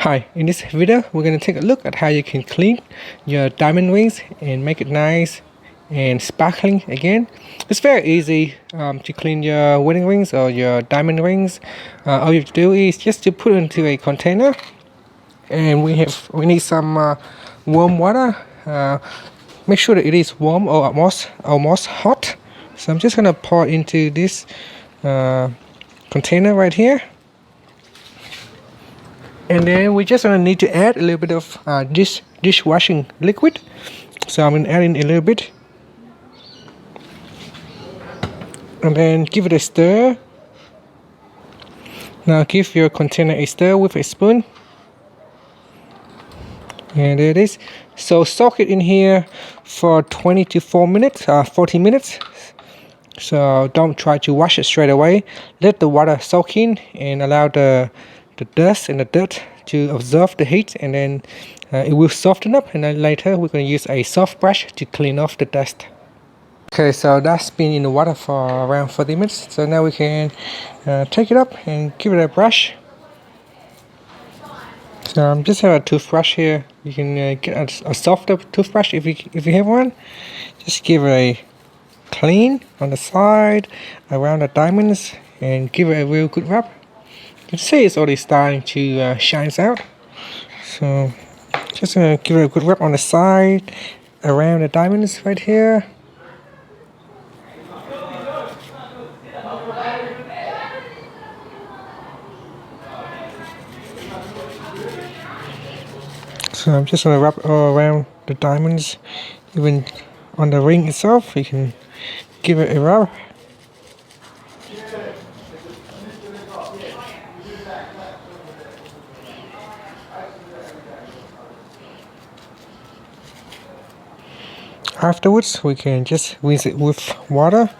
Hi, in this video we're going to take a look at how you can clean your diamond rings and make it nice and sparkling again. It's very easy to clean your wedding rings or your diamond rings. All you have to do is just to put it into a container, and we need some warm water. Make sure that it is warm or almost hot. So I'm just going to pour it into this container right here. And then we're just gonna need to add a little bit of dishwashing liquid. So I'm gonna add in a little bit, and then give it a stir. Now give your container a stir with a spoon, and there it is. So soak it in here for 20 to 40 minutes. So don't try to wash it straight away. Let the water soak in and allow the dust and the dirt to absorb the heat, and then it will soften up, and then later we're going to use a soft brush to clean off the dust. Okay, so that's been in the water for around 40 minutes. So now we can take it up and give it a brush. So just have a toothbrush here. You can get a softer toothbrush if you have one. Just give it a clean on the side around the diamonds and give it a real good rub. You can see it's already starting to shine out. So just gonna give it a good rub on the side around the diamonds right here. So I'm just gonna rub all around the diamonds, even on the ring itself. You can give it a rub. Afterwards, we can just rinse it with water.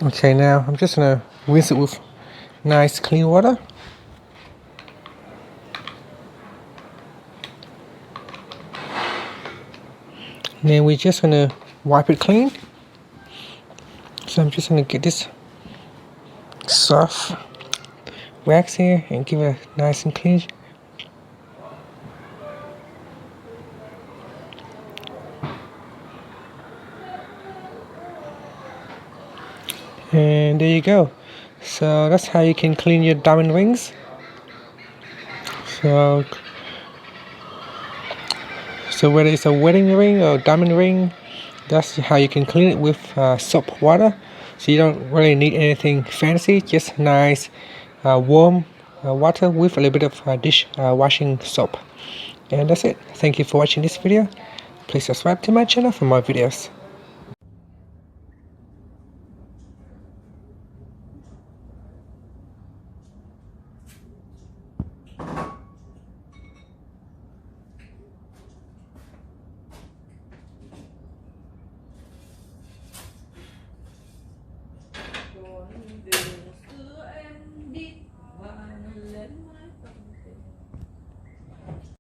Okay, now I'm just gonna rinse it with nice clean water. And then we're just gonna wipe it clean. So I'm just gonna get this soft wax here and give it a nice and clean. And there you go. So that's how you can clean your diamond rings. So whether it's a wedding ring or diamond ring, that's how you can clean it with soap water. So you don't really need anything fancy, just nice warm water with a little bit of dish washing soap. And that's it. Thank you for watching this video. Please subscribe to my channel for more videos.